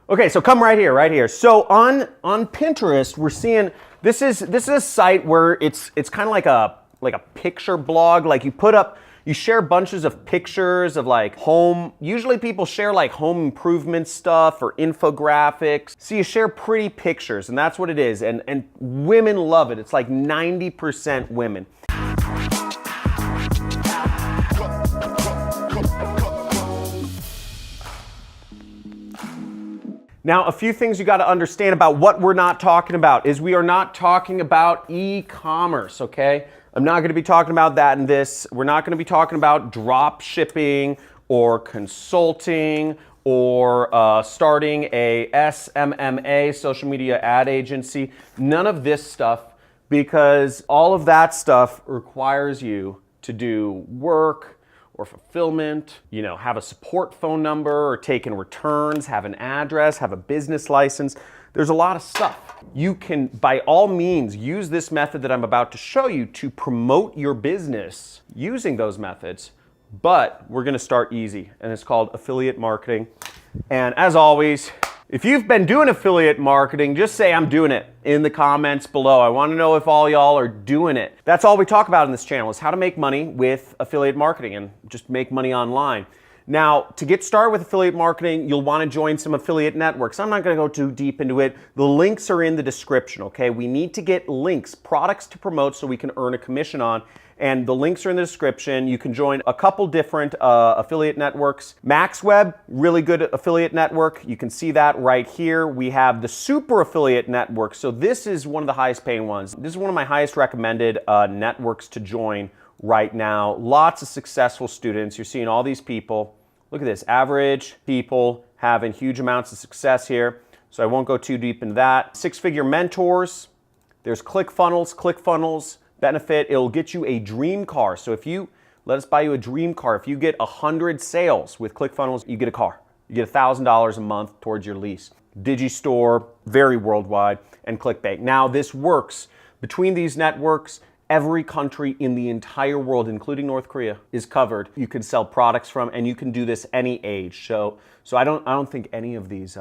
Okay, so come right here, right here. So on Pinterest, we're seeing this is a site where it's kind of like a picture blog. Like you share bunches of pictures of like home. Usually people share like home improvement stuff or infographics. So you share pretty pictures, and that's what it is. And women love it. It's like 90% women. Now, a few things you got to understand about what we're not talking about is we are not talking about e-commerce, okay? I'm not going to be talking about that in this. We're not going to be talking about drop shipping or consulting or starting a SMMA, social media ad agency. None of this stuff, because all of that stuff requires you to do work or fulfillment, have a support phone number or take in returns, have an address, have a business license. There's a lot of stuff. You can, by all means, use this method that I'm about to show you to promote your business using those methods, but we're gonna start easy, and it's called affiliate marketing. And as always, if you've been doing affiliate marketing, just say I'm doing it in the comments below. I want to know if all y'all are doing it. That's all we talk about in this channel, is how to make money with affiliate marketing and just make money online. Now, to get started with affiliate marketing, you'll want to join some affiliate networks. I'm not going to go too deep into it. The links are in the description, okay? We need to get links, products to promote so we can earn a commission on. And the links are in the description. You can join a couple different affiliate networks. MaxWeb, really good affiliate network. You can see that right here. We have the Super Affiliate Network. So this is one of the highest paying ones. This is one of my highest recommended networks to join right now. Lots of successful students. You're seeing all these people. Look at this, average people having huge amounts of success here. So I won't go too deep into that. Six-figure mentors. There's ClickFunnels benefit. It'll get you a dream car. So if you let us buy you a dream car, if you get 100 sales with ClickFunnels, you get a car. You get $1,000 a month towards your lease. Digistore, very worldwide, and ClickBank. Now this works between these networks. Every country in the entire world, including North Korea, is covered. You can sell products from, and you can do this any age. So I don't think any of these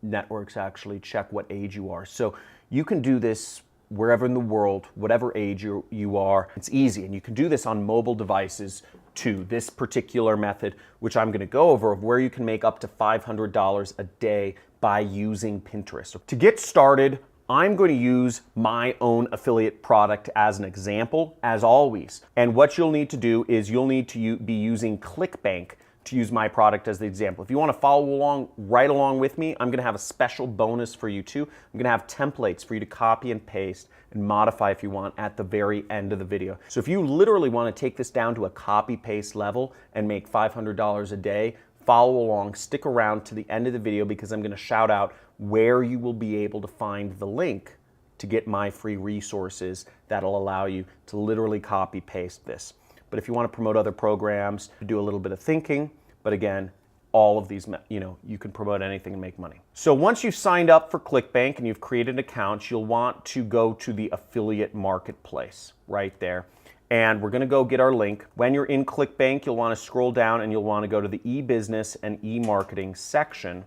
networks actually check what age you are. So you can do this wherever in the world, whatever age you are. It's easy, and you can do this on mobile devices too. This particular method, which I'm going to go over, of where you can make up to $500 a day by using Pinterest. So to get started, I'm going to use my own affiliate product as an example, as always. And what you'll need to do is you'll need to be using ClickBank to use my product as the example. If you want to follow along, right along with me, I'm going to have a special bonus for you too. I'm going to have templates for you to copy and paste and modify if you want at the very end of the video. So if you literally want to take this down to a copy-paste level and make $500 a day, follow along, stick around to the end of the video, because I'm going to shout out where you will be able to find the link to get my free resources that'll allow you to literally copy-paste this. But if you want to promote other programs, do a little bit of thinking. But again, all of these, you can promote anything and make money. So once you've signed up for ClickBank and you've created an account, you'll want to go to the affiliate marketplace right there. And we're going to go get our link. When you're in ClickBank, you'll want to scroll down and you'll want to go to the e-business and e-marketing section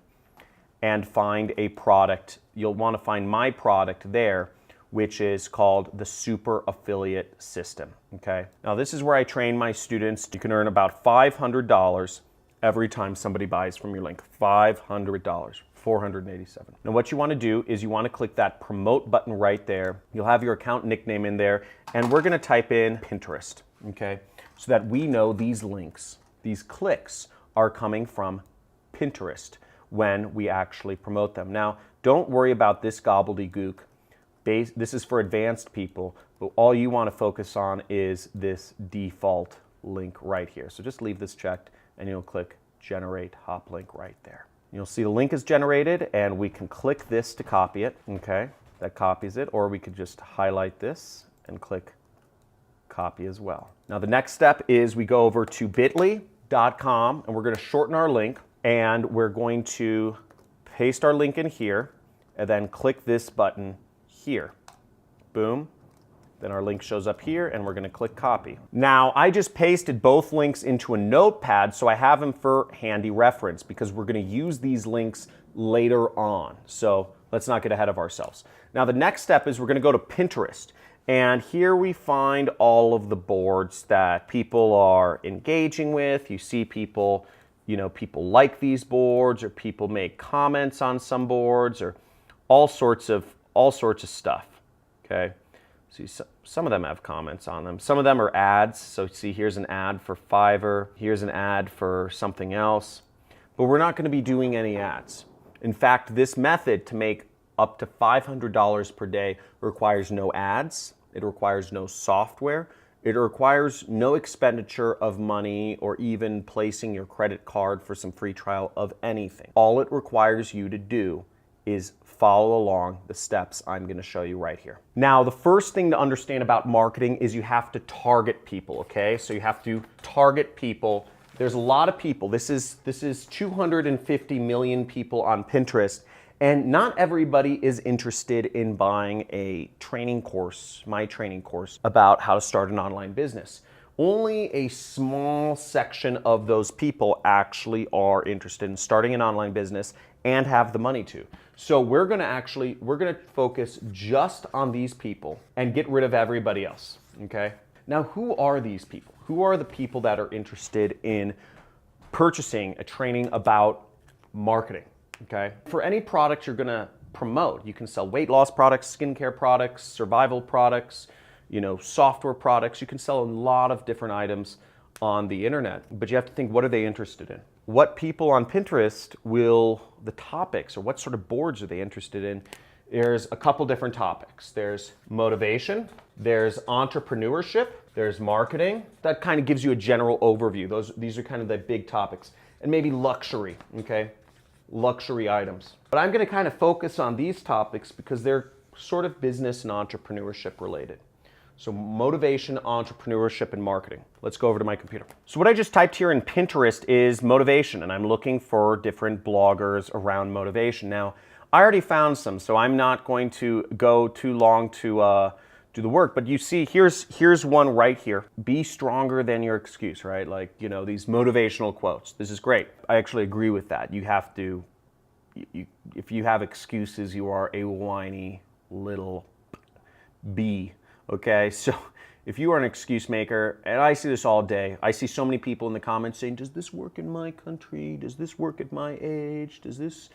and find a product. You'll want to find my product there, which is called the Super Affiliate System, okay? Now this is where I train my students. You can earn about $500 every time somebody buys from your link. $500, 487. Now what you want to do is you want to click that promote button right there. You'll have your account nickname in there, and we're going to type in Pinterest, okay? So that we know these links, these clicks are coming from Pinterest when we actually promote them. Now, don't worry about this gobbledygook. This is for advanced people, but all you want to focus on is this default link right here. So just leave this checked and you'll click generate hop link right there. You'll see the link is generated, and we can click this to copy it, okay? That copies it, or we could just highlight this and click copy as well. Now the next step is we go over to bit.ly.com and we're going to shorten our link, and we're going to paste our link in here and then click this button here. Boom. Then our link shows up here, and we're going to click copy. Now, I just pasted both links into a notepad, so I have them for handy reference, because we're going to use these links later on. So let's not get ahead of ourselves. Now the next step is we're going to go to Pinterest. And here we find all of the boards that people are engaging with. You see people, people like these boards, or people make comments on some boards, or all sorts of stuff. Okay. See, some of them have comments on them. Some of them are ads. So see, here's an ad for Fiverr. Here's an ad for something else. But we're not going to be doing any ads. In fact, this method to make up to $500 per day requires no ads. It requires no software. It requires no expenditure of money or even placing your credit card for some free trial of anything. All it requires you to do is follow along the steps I'm going to show you right here. Now, the first thing to understand about marketing is you have to target people, okay? So you have to target people. There's a lot of people. This is 250 million people on Pinterest, and not everybody is interested in buying a training course, my training course, about how to start an online business. Only a small section of those people actually are interested in starting an online business and have the money to. So we're gonna focus just on these people and get rid of everybody else, okay? Now, who are these people? Who are the people that are interested in purchasing a training about marketing, okay? For any product you're gonna promote, you can sell weight loss products, skincare products, survival products, software products. You can sell a lot of different items on the internet, but you have to think, what are they interested in? What people on Pinterest the topics, or what sort of boards are they interested in? There's a couple different topics. There's motivation, there's entrepreneurship, there's marketing. That kind of gives you a general overview. These are kind of the big topics. And maybe luxury, okay? Luxury items. But I'm gonna kind of focus on these topics because they're sort of business and entrepreneurship related. So motivation, entrepreneurship, and marketing. Let's go over to my computer. So what I just typed here in Pinterest is motivation, and I'm looking for different bloggers around motivation. Now, I already found some, so I'm not going to go too long to do the work, but you see, here's one right here. Be stronger than your excuse, right? Like, these motivational quotes. This is great. I actually agree with that. You have to, if you have excuses, you are a whiny little bee. Okay, so if you are an excuse maker, and I see this all day, I see so many people in the comments saying, does this work in my country? Does this work at my age? Does this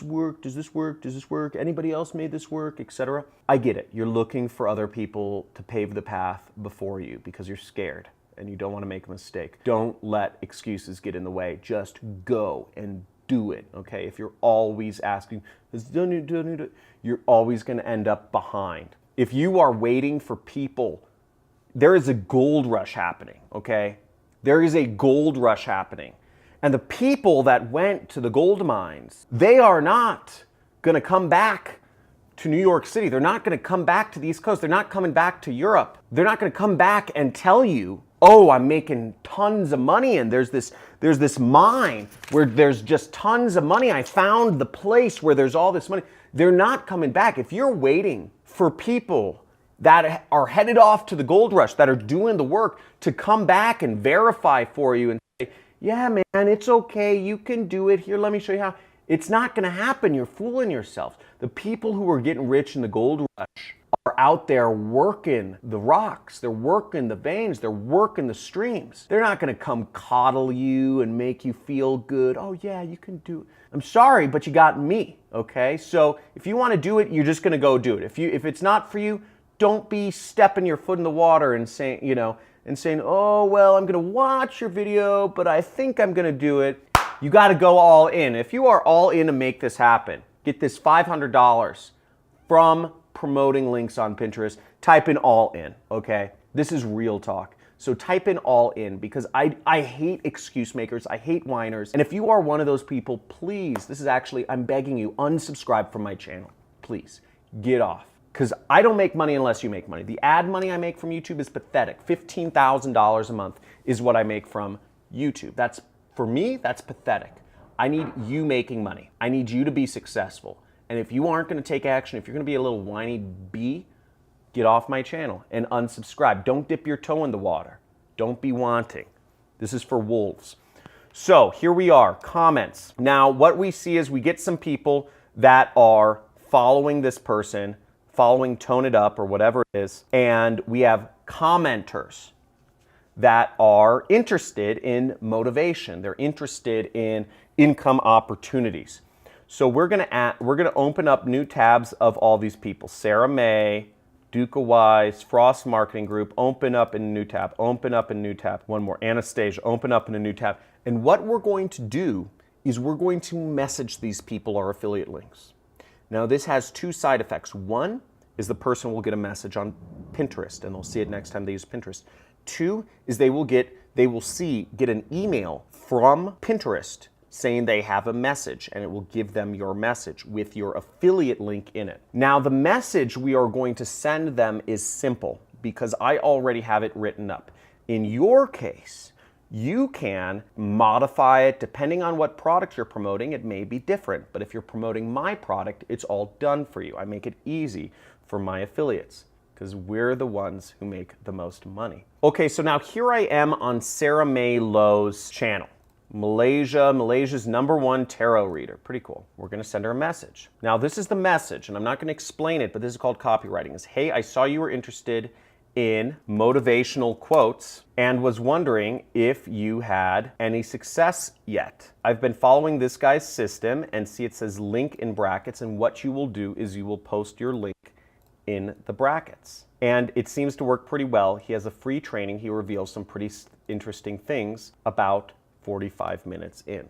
work? Does this work? Does this work? Anybody else made this work, etc.? I get it. You're looking for other people to pave the path before you because you're scared and you don't want to make a mistake. Don't let excuses get in the way. Just go and do it, okay? If you're always asking, you're always going to end up behind. If you are waiting for people, there is a gold rush happening, okay? There is a gold rush happening. And the people that went to the gold mines, they are not gonna come back to New York City. They're not gonna come back to the East Coast. They're not coming back to Europe. They're not gonna come back and tell you, oh, I'm making tons of money and there's this mine where there's just tons of money. I found the place where there's all this money. They're not coming back. If you're waiting for people that are headed off to the gold rush, that are doing the work to come back and verify for you and say, yeah, man, it's okay. You can do it. Here, let me show you how. It's not going to happen. You're fooling yourself. The people who are getting rich in the gold rush are out there working the rocks. They're working the veins. They're working the streams. They're not going to come coddle you and make you feel good. Oh, yeah, you can do it. I'm sorry, but you got me, okay? So if you want to do it, you're just going to go do it. If it's not for you, don't be stepping your foot in the water and saying, oh, well, I'm going to watch your video, but I think I'm going to do it. You got to go all in. If you are all in to make this happen, get this $500 from promoting links on Pinterest, type in all in, okay? This is real talk. So type in all in because I hate excuse makers. I hate whiners. And if you are one of those people, please, I'm begging you, unsubscribe from my channel. Please, get off. Because I don't make money unless you make money. The ad money I make from YouTube is pathetic. $15,000 a month is what I make from YouTube. For me, that's pathetic. I need you making money. I need you to be successful. And if you aren't going to take action, if you're going to be a little whiny bee, get off my channel and unsubscribe. Don't dip your toe in the water. Don't be wanting. This is for wolves. So here we are, comments. Now what we see is we get some people that are following this person, following Tone It Up or whatever it is, and we have commenters that are interested in motivation. They're interested in income opportunities. So we're gonna open up new tabs of all these people. Sarah May, Duca Wise, Frost Marketing Group, open up in a new tab, open up in a new tab. One more, Anastasia, open up in a new tab. And what we're going to do is we're going to message these people our affiliate links. Now this has two side effects. One is the person will get a message on Pinterest and they'll see it next time they use Pinterest. Two is they will get an email from Pinterest saying they have a message, and it will give them your message with your affiliate link in it. Now the message we are going to send them is simple because I already have it written up. In your case, you can modify it depending on what product you're promoting. It may be different, but if you're promoting my product, it's all done for you. I make it easy for my affiliates because we're the ones who make the most money. Okay, so now here I am on Sarah May Lowe's channel. Malaysia's #1 tarot reader. Pretty cool. We're gonna send her a message. Now this is the message, and I'm not gonna explain it, but this is called copywriting. It's, hey, I saw you were interested in motivational quotes and was wondering if you had any success yet. I've been following this guy's system and see it says link in brackets, and what you will do is you will post your link in the brackets. And it seems to work pretty well. He has a free training. He reveals some pretty interesting things about 45 minutes in.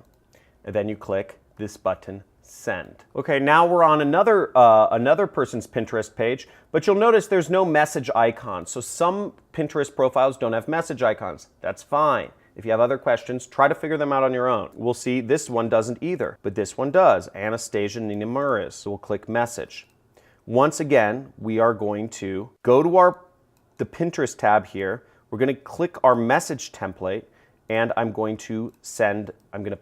And then you click this button, send. Okay, now we're on another person's Pinterest page, but you'll notice there's no message icon. So some Pinterest profiles don't have message icons. That's fine. If you have other questions, try to figure them out on your own. We'll see this one doesn't either, but this one does. Anastasia Nina Murris. So we'll click message. Once again, we are going to go to the Pinterest tab here. We're going to click our message template, and I'm going to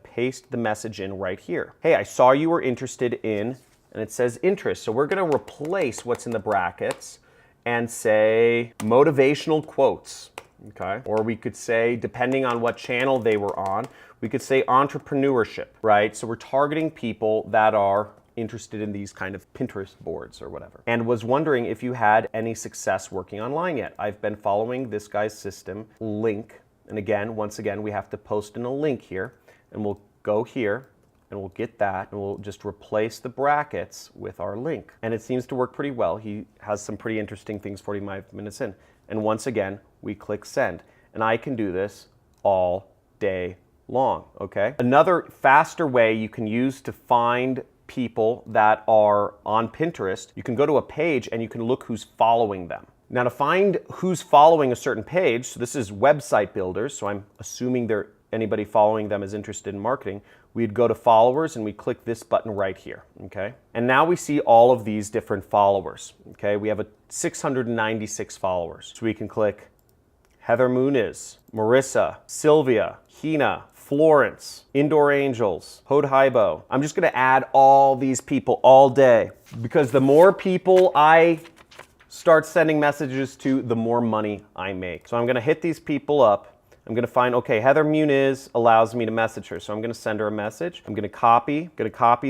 paste the message in right here. Hey, I saw you were interested in, and it says interest. So we're going to replace what's in the brackets and say motivational quotes, okay? Or we could say, depending on what channel they were on, we could say entrepreneurship, right? So we're targeting people that are interested in these kind of Pinterest boards or whatever, and was wondering if you had any success working online yet. I've been following this guy's system link, and again, once again, we have to post in a link here, and we'll go here and we'll get that, and we'll just replace the brackets with our link. And it seems to work pretty well. He has some pretty interesting things 45 minutes in. And once again, we click send. And I can do this all day long, okay? Another faster way you can use to find people that are on Pinterest, you can go to a page and you can look who's following them. Now to find who's following a certain page, so this is website builders, so I'm assuming anybody following them is interested in marketing, we'd go to followers and we click this button right here, okay? And now we see all of these different followers, okay? We have 696 followers. So we can click Heather Muniz, Marissa, Sylvia, Hina, Florence, Indoor Angels, Hodhaibo. I'm just gonna add all these people all day because the more people I start sending messages to, the more money I make. So I'm gonna hit these people up. I'm gonna find, okay, Heather Muniz allows me to message her. So I'm gonna send her a message. I'm gonna copy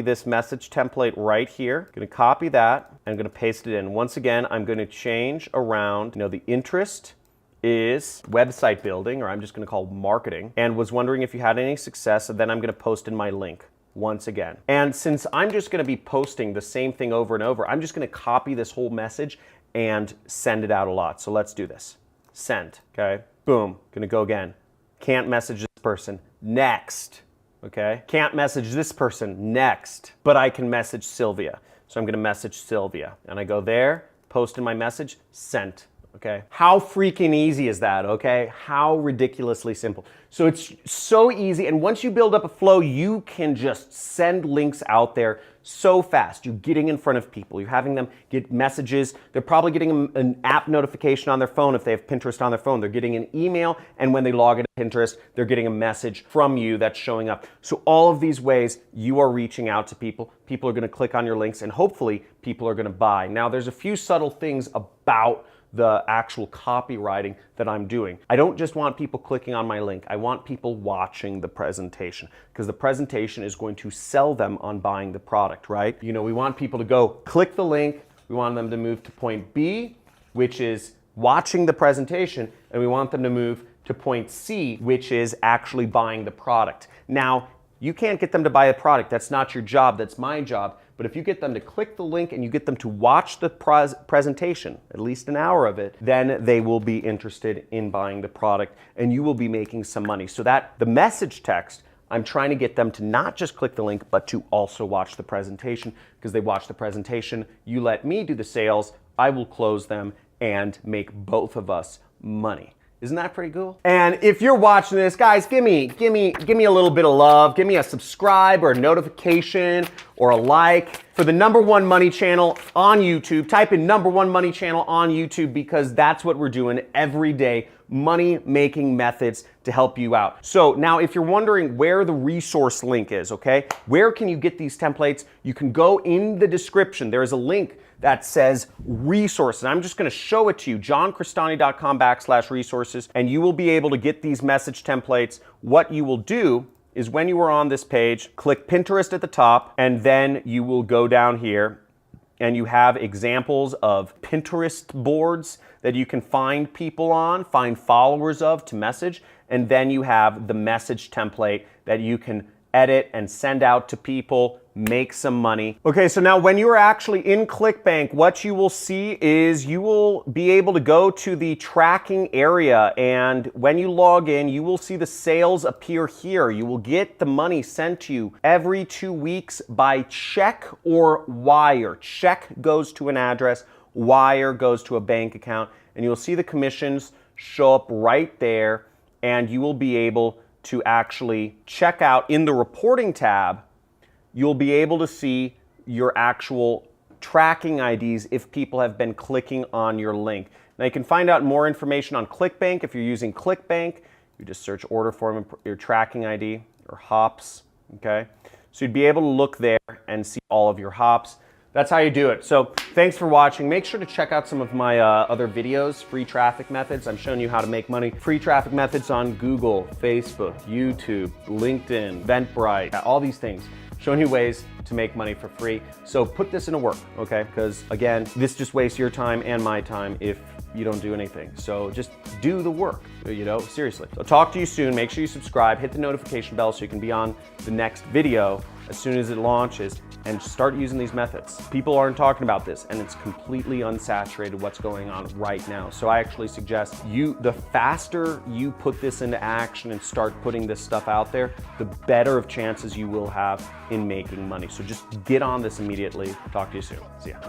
this message template right here. I'm gonna copy that and I'm gonna paste it in. Once again, I'm gonna change around, the interest is website building, or I'm just gonna call marketing, and was wondering if you had any success, and then I'm gonna post in my link once again. And since I'm just gonna be posting the same thing over and over, I'm just gonna copy this whole message and send it out a lot. So let's do this. Send, okay? Boom, gonna go again. Can't message this person, next, okay? Can't message this person, next, but I can message Sylvia. So I'm gonna message Sylvia, and I go there, post in my message, sent. Okay. How freaking easy is that, okay? How ridiculously simple. So it's so easy, and once you build up a flow, you can just send links out there so fast. You're getting in front of people. You're having them get messages. They're probably getting an app notification on their phone if they have Pinterest on their phone. They're getting an email, and when they log into Pinterest, they're getting a message from you that's showing up. So all of these ways, you are reaching out to people. People are gonna click on your links, and hopefully, people are gonna buy. Now, there's a few subtle things about the actual copywriting that I'm doing. I don't just want people clicking on my link. I want people watching the presentation, because the presentation is going to sell them on buying the product, right? You know, we want people to go click the link. We want them to move to point B, which is watching the presentation, and we want them to move to point C, which is actually buying the product. Now, you can't get them to buy a product. That's not your job. That's my job. But if you get them to click the link and you get them to watch the presentation, at least an hour of it, then they will be interested in buying the product and you will be making some money. So that the message text, I'm trying to get them to not just click the link, but to also watch the presentation, because they watch the presentation. You let me do the sales, I will close them and make both of us money. Isn't that pretty cool? And if you're watching this, guys, give me a little bit of love. Give me a subscribe or a notification or a like for the #1 money channel on YouTube. Type in #1 money channel on YouTube, because that's what we're doing every day. Money making methods to help you out. So now if you're wondering where the resource link is, okay, where can you get these templates? You can go in the description. There is a link that says resources. I'm just gonna show it to you, johncrestani.com/resources, and you will be able to get these message templates. What you will do is, when you are on this page, click Pinterest at the top, and then you will go down here and you have examples of Pinterest boards that you can find people on, find followers of to message, and then you have the message template that you can edit and send out to people, make some money. Okay, so now when you are actually in ClickBank, what you will see is you will be able to go to the tracking area, and when you log in, you will see the sales appear here. You will get the money sent to you every 2 weeks by check or wire. Check goes to an address, wire goes to a bank account, and you'll see the commissions show up right there, and you will be able to actually check out in the reporting tab. You'll be able to see your actual tracking IDs if people have been clicking on your link. Now you can find out more information on ClickBank. If you're using ClickBank, you just search order form and your tracking ID or hops, okay? So you'd be able to look there and see all of your hops. That's how you do it. So thanks for watching. Make sure to check out some of my other videos, free traffic methods. I'm showing you how to make money. Free traffic methods on Google, Facebook, YouTube, LinkedIn, Eventbrite, all these things. Showing you ways to make money for free. So put this into work, okay? Because again, this just wastes your time and my time if you don't do anything. So just do the work, you know, seriously. So talk to you soon. Make sure you subscribe, hit the notification bell so you can be on the next video as soon as it launches, and start using these methods. People aren't talking about this, and it's completely unsaturated what's going on right now. So I actually suggest the faster you put this into action and start putting this stuff out there, the better of chances you will have in making money. So just get on this immediately. Talk to you soon. See ya.